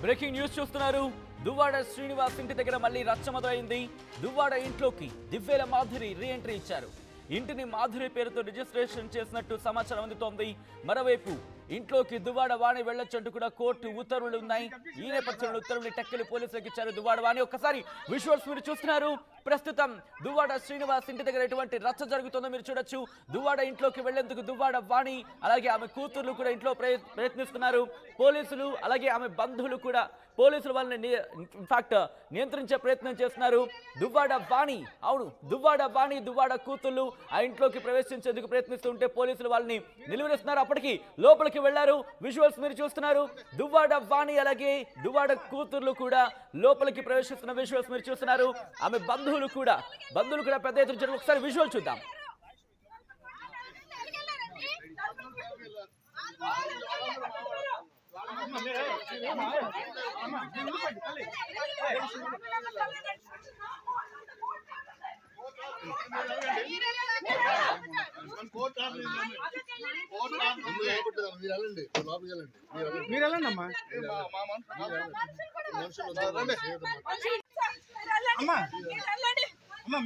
Breaking news చూస్తున్నారు. దువ్వాడ శ్రీనివాస్ ఇంటి దగ్గర మళ్ళీ రచ్చ మొదలైంది. దువ్వాడ ఇంట్లోకి దివ్వేల మాధురి రీఎంట్రీ ఇచ్చారు. ఇంటిని మాధురి పేరుతో రిజిస్ట్రేషన్ చేసినట్టు సమాచారం అందుతోంది. మరోవైపు ఇంట్లోకి దువ్వాడ వాణి వెళ్లొచ్చంటూ కూడా కోర్టు ఉత్తర్వులు ఉన్నాయి. ఈ నేపథ్యంలో ఉత్తర్వులు టెక్కలి పోలీసులకు ఇచ్చారు దువ్వాడ వాణి. ఒక్కసారి విజువల్స్ మీరు చూస్తున్నారు. ప్రస్తుతం దువ్వాడ శ్రీనివాస్ ఇంటి దగ్గర ఎటువంటి రచ్చ జరుగుతుందో మీరు చూడొచ్చు. దువ్వాడ ఇంట్లోకి వెళ్లేందుకు దువ్వాడ వాణి అలాగే ఆమె కూతుర్లు కూడా ఇంట్లో ప్రయత్నిస్తున్నారు. పోలీసులు అలాగే ఆమె బంధువులు కూడా పోలీసులు వాళ్ళని ఇన్ఫాక్ట్ నియంత్రించే ప్రయత్నం చేస్తున్నారు. దువ్వాడ వాణి దువ్వాడ వాణి దువ్వాడ కూతుర్లు ఆ ఇంట్లోకి ప్రవేశించేందుకు ప్రయత్నిస్తుంటే పోలీసులు వాళ్ళని నిలువరిస్తున్నారు. అప్పటికి లోపలికి వెళ్లారు. విజువల్స్ మీరు చూస్తున్నారు. దువ్వాడ వాణి అలాగే దువ్వాడ కూతుర్లు కూడా లోపలికి ప్రవేశిస్తున్న విజువల్స్ మీరు చూస్తున్నారు. ఆమె బంధువులు కూడా పెద్ద ఎత్తున జరిగి ఒకసారి విజువల్ చూద్దాం.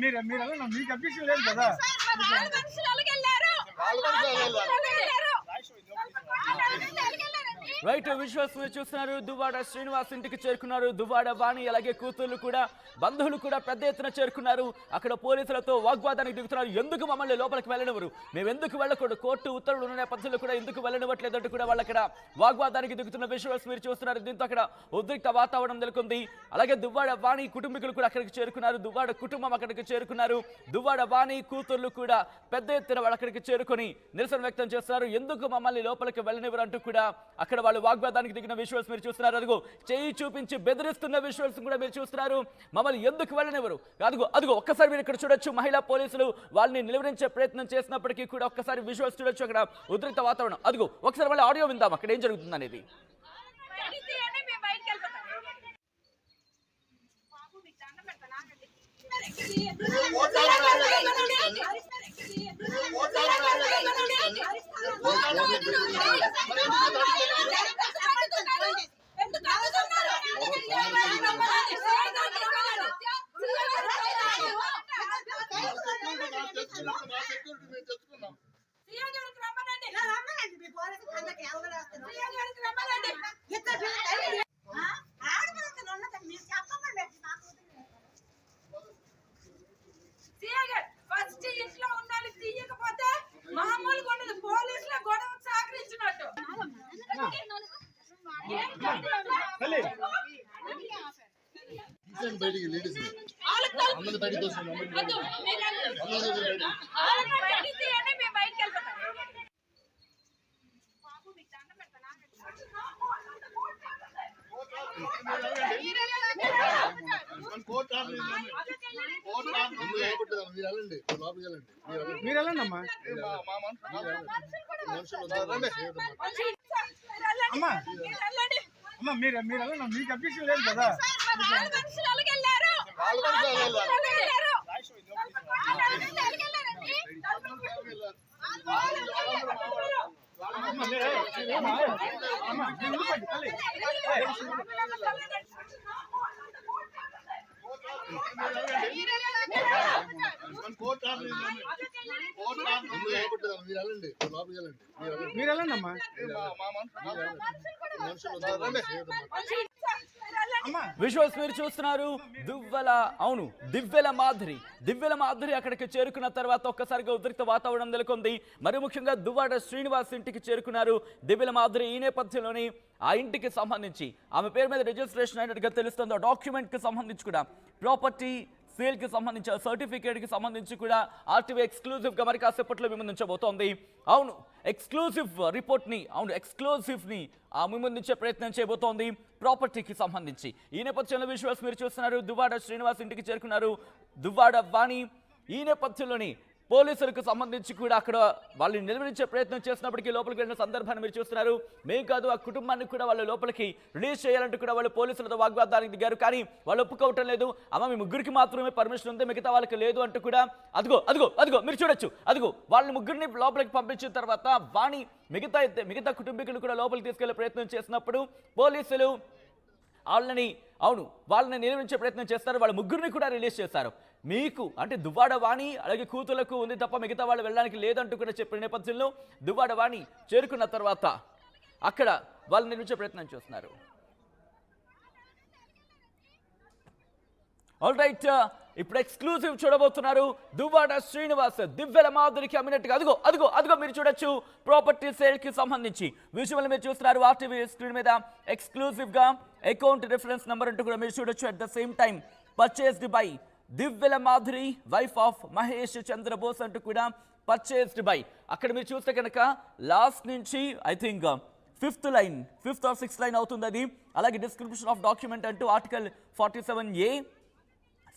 మీరు మీకు అభ్యర్థం లేదు కదా. రైట్ విజువల్స్ మీరు చూస్తున్నారు. దువ్వాడ శ్రీనివాస్ ఇంటికి చేరుకున్నారు. దువ్వాడ వాణి అలాగే కూతుర్లు కూడా బంధువులు కూడా పెద్ద ఎత్తున చేరుకున్నారు. అక్కడ పోలీసులతో వాగ్వాదానికి దిగుతున్నారు. ఎందుకు మమ్మల్ని లోపలికి వెళ్ళనివ్వరు, మేము ఎందుకు వెళ్ళకూడదు, కోర్టు ఉత్తర్వులు ఉన్న నేపథ్యంలో కూడా ఎందుకు వెళ్ళనివ్వట్లేదంటూ కూడా వాళ్ళు అక్కడ వాగ్వాదానికి దిగుతున్న విజువల్స్ మీరు చూస్తున్నారు. దీంతో అక్కడ ఉద్రిక్త వాతావరణం నెలకొంది. అలాగే దువ్వాడ వాణి కుటుంబీకులు కూడా అక్కడికి చేరుకున్నారు. దువ్వాడ కుటుంబం అక్కడికి చేరుకున్నారు. దువ్వాడ వాణి కూతుర్లు కూడా పెద్ద ఎత్తున వాళ్ళు అక్కడికి చేరుకొని నిరసన వ్యక్తం చేస్తున్నారు. ఎందుకు మమ్మల్ని లోపలికి వెళ్ళనివ్వరు అంటూ కూడా అక్కడ వాళ్ళు వాగ్వాదానికి దిగిన విజువల్స్ మీరు చూస్తున్నారు. అదిగో చేయి చూపించి బెదిరిస్తున్న విజువల్స్ కూడా మీరు చూస్తున్నారు. మమ్మల్ని ఎందుకు వెళ్ళనివ్వరు, అదిగో ఒక్కసారి మీరు ఇక్కడ చూడొచ్చు. మహిళా పోలీసులు వాళ్ళని నిలువరించే ప్రయత్నం చేసినప్పటికీ కూడా ఒక్కసారి విజువల్స్ చూడొచ్చు. అక్కడ ఉద్రిక్త వాతావరణం. అదిగో ఒకసారి మళ్ళీ ఆడియో విందాం అక్కడ ఏం జరుగుతుంది అనేది. బయటికి లేడీస్ అందరూ బయటికి మీరు వెళ్ళండి అమ్మా. మీరు వెళ్ళండి, మీకు అభ్యర్థం లేదు కదా. మీరు వెళ్ళండి అమ్మా. విజువల్స్ మీరు చూస్తున్నారు. దివ్వెల మాధురి అక్కడికి చేరుకున్న తర్వాత ఒక్కసారిగా ఉద్రిక్త వాతావరణం నెలకొంది. మరి ముఖ్యంగా దువ్వాడ శ్రీనివాస్ ఇంటికి చేరుకున్నారు దివ్వెల మాధురి. ఈ నేపథ్యంలోని ఆ ఇంటికి సంబంధించి ఆమె పేరు మీద రిజిస్ట్రేషన్ అయినట్టుగా తెలుస్తుంది. ఆ డాక్యుమెంట్ కి సంబంధించి కూడా ప్రాపర్టీ సేల్ కి సంబంధించి సర్టిఫికేట్ కి సంబంధించి కూడా ఆర్టీవీ ఎక్స్క్లూజివ్ గా మరి కాసేపట్లో విమర్శించబోతోంది. ఎక్స్క్లూజివ్ ని విమర్శించే ప్రయత్నం చేయబోతోంది ప్రాపర్టీకి సంబంధించి. ఈ నేపథ్యంలో విజువల్స్ మీరు చూస్తున్నారు. దువ్వాడ శ్రీనివాస్ ఇంటికి చేరుకున్నారు దువ్వాడ వాణి. ఈ నేపథ్యంలోని పోలీసులకు సంబంధించి కూడా అక్కడ వాళ్ళని నిలవరించే ప్రయత్నం చేసినప్పటికీ లోపలికి వెళ్ళిన సందర్భాన్ని మీరు చూస్తున్నారు. మేము కాదు ఆ కుటుంబాన్ని కూడా వాళ్ళ లోపలికి రిలీజ్ చేయాలంటూ కూడా వాళ్ళు పోలీసులతో వాగ్వాదానికి దిగారు. కానీ వాళ్ళు ఒప్పుకోవటం లేదు. అమ్మ మీ ముగ్గురికి మాత్రమే పర్మిషన్ ఉంది, మిగతా వాళ్ళకి లేదు అంటూ కూడా అదిగో మీరు చూడొచ్చు. అదిగో వాళ్ళని ముగ్గురిని లోపలికి పంపించిన తర్వాత వాణి మిగతా కుటుంబీకులు కూడా లోపలికి తీసుకెళ్లే ప్రయత్నం చేసినప్పుడు పోలీసులు వాళ్ళని నియమించే ప్రయత్నం చేస్తారు. వాళ్ళ ముగ్గురిని కూడా రిలీజ్ చేస్తారు. మీకు అంటే దువ్వాడ వాణి అలాగే కూతులకు ఉంది తప్ప మిగతా వాళ్ళు వెళ్ళడానికి లేదంటూ కూడా చెప్పిన నేపథ్యంలో దువ్వాడ వాణి చేరుకున్న తర్వాత అక్కడ వాళ్ళని నియమించే ప్రయత్నం చేస్తున్నారు. ఆల్ రైట్, ఇప్పుడు ఎక్స్క్లూజివ్ చూడబోతున్నారు. దువ్వాడ శ్రీనివాస్ దివ్యల మాధురికి అమ్మినట్టుగా అదిగో మీరు చూడొచ్చు. ప్రాపర్టీ సేల్ కి సంబంధించి విజువల్ మీరు చూస్తున్నారు ఆర్టీవీ స్క్రీన్ మీద. ఎక్స్క్లూజివ్ గా అకౌంట్ రిఫరెన్స్ నెంబర్ అంటూ కూడా మీరు చూడొచ్చు. At the same time purchased by Divyala Madhuri wife of Mahesh Chandrabose అంటూ కూడా పర్చేస్డ్ బై. అక్కడ మీరు చూస్తే కనుక లాస్ట్ నుంచి I think fifth or sixth line అవుతుంది అది. అలాగే డిస్క్రిప్షన్ ఆఫ్ డాక్యుమెంట్ అంటూ article 47A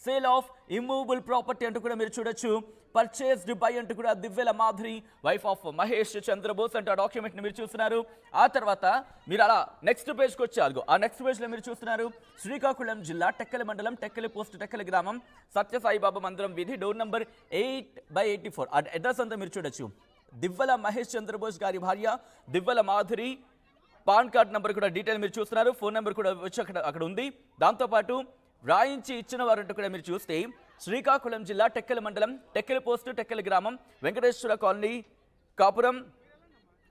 sale of immovable property అంటూ కూడా మీరు చూడొచ్చు. పర్చేస్డ్ బై అంటూ కూడా దివ్యల మాధురి వైఫ్ ఆఫ్ మహేష్ చంద్రబోస్ అంటూ ఆ డాక్యుమెంట్ని మీరు చూస్తున్నారు. ఆ తర్వాత మీరు అలా నెక్స్ట్ పేజ్కి వచ్చారు. ఆ నెక్స్ట్ పేజ్లో మీరు చూస్తున్నారు శ్రీకాకుళం జిల్లా టెక్కలి మండలం టెక్కలి పోస్ట్ టెక్కలి గ్రామం సత్యసాయిబాబా మందిరం వీధి డోర్ నంబర్ 8/84. ఆ అడ్రస్ అంతా మీరు చూడొచ్చు. దివ్యల మహేష్ చంద్రబోస్ గారి భార్య దివ్యల మాధురి. పాన్ కార్డ్ నెంబర్ కూడా డీటెయిల్ మీరు చూస్తున్నారు. ఫోన్ నెంబర్ కూడా వచ్చి అక్కడ ఉంది. దాంతోపాటు రాయించి ఇచ్చిన వారంటూ కూడా మీరు చూస్తే శ్రీకాకుళం జిల్లా టెక్కలి మండలం టెక్కలి పోస్టు టెక్కలి గ్రామం వెంకటేశ్వర కాలనీ కాపురం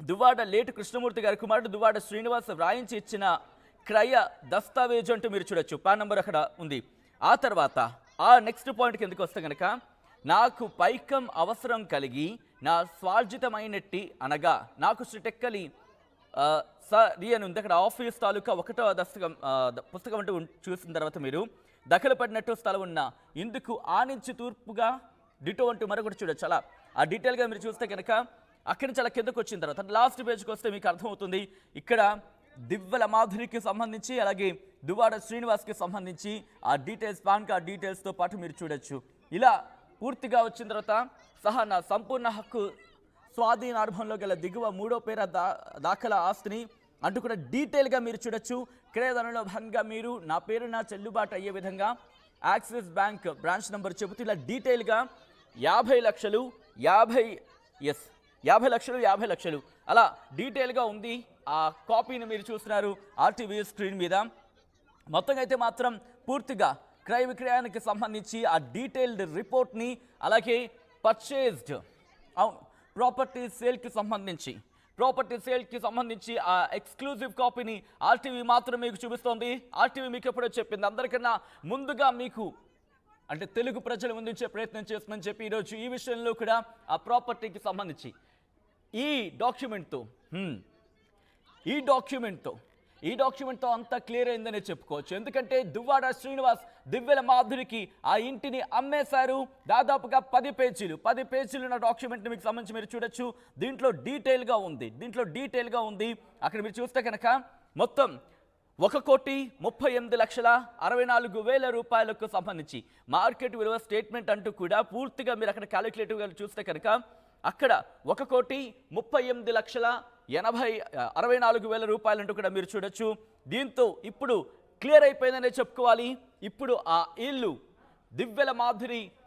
దువ్వాడ లేటు కృష్ణమూర్తి గారి కుమారుడు దువ్వాడ శ్రీనివాస్ రాయించి ఇచ్చిన క్రయ దస్తావేజు అంటూ మీరు చూడొచ్చు. పాన్ నెంబర్ అక్కడ ఉంది. ఆ తర్వాత ఆ నెక్స్ట్ పాయింట్కి ఎందుకు వస్తే కనుక నాకు పైకం అవసరం కలిగి నా స్వార్జితమైనట్టి అనగా నాకు శ్రీ టెక్కలి సరి అని ఉంది. అక్కడ ఆఫీస్ తాలూకా 1వ పుస్తకం అంటూ చూసిన తర్వాత మీరు దఖలు పడినట్టు స్థలం ఉన్న ఇందుకు ఆనించి తూర్పుగా డిటో అంటూ మరొకటి చూడొచ్చు. అలా ఆ డీటెయిల్గా మీరు చూస్తే కనుక అక్కడి నుంచి అలా కిందకు వచ్చిన తర్వాత లాస్ట్ పేజ్కి వస్తే మీకు అర్థమవుతుంది. ఇక్కడ దివ్యల మాధురికి సంబంధించి అలాగే దువ్వాడ శ్రీనివాస్కి సంబంధించి ఆ డీటెయిల్స్ పాన్ కార్డ్ డీటెయిల్స్తో పాటు మీరు చూడొచ్చు. ఇలా పూర్తిగా వచ్చిన తర్వాత సహా నా సంపూర్ణ హక్కు స్వాధీన అనుభవంలో గల దిగువ 3వ పేర దాఖల ఆస్తిని అంటూ కూడా డీటెయిల్గా మీరు చూడొచ్చు. క్రయధనంలో భాగంగా మీరు నా పేరున చెల్లుబాటు అయ్యే విధంగా యాక్సిస్ బ్యాంక్ బ్రాంచ్ నెంబర్ చెబుతూ ఇలా డీటెయిల్గా 50 లక్షలు 50 లక్షలు అలా డీటెయిల్గా ఉంది. ఆ కాపీని మీరు చూస్తున్నారు ఆర్టీవీ స్క్రీన్ మీద. మొత్తంగా అయితే మాత్రం పూర్తిగా క్రయ విక్రయానికి సంబంధించి ఆ డీటెయిల్డ్ రిపోర్ట్ని అలాగే పర్చేస్డ్ ప్రాపర్టీ సేల్కి సంబంధించి ఆ ఎక్స్క్లూజివ్ కాపీని ఆర్టీవీ మాత్రం మీకు చూపిస్తోంది. ఆర్టీవీ మీకు ఎప్పుడో చెప్పింది. అందరికన్నా ముందుగా మీకు అంటే తెలుగు ప్రజలు ముందుంచే ప్రయత్నం చేస్తుందని చెప్పి ఈరోజు ఈ విషయంలో కూడా ఆ ప్రాపర్టీకి సంబంధించి ఈ డాక్యుమెంట్తో అంతా క్లియర్ అయిందనే చెప్పుకోవచ్చు. ఎందుకంటే దువ్వాడ శ్రీనివాస్ దివ్యల మాధురికి ఆ ఇంటిని అమ్మేశారు. దాదాపుగా 10 పేజీలు నా డాక్యుమెంట్ని మీకు సంబంధించి మీరు చూడొచ్చు. దీంట్లో డీటెయిల్గా ఉంది. అక్కడ మీరు చూస్తే కనుక మొత్తం 1,38,64,000 రూపాయలకు సంబంధించి మార్కెట్ విలువ స్టేట్మెంట్ అంటూ కూడా పూర్తిగా మీరు అక్కడ క్యాలిక్యులేటివ్గా చూస్తే కనుక అక్కడ 1,38,64,000 రూపాయలంటూ కూడా మీరు చూడొచ్చు. దీంతో ఇప్పుడు క్లియర్ అయిపోయిందనే చెప్పుకోవాలి. ఇప్పుడు ఆ ఇల్లు దివ్యల మాధురి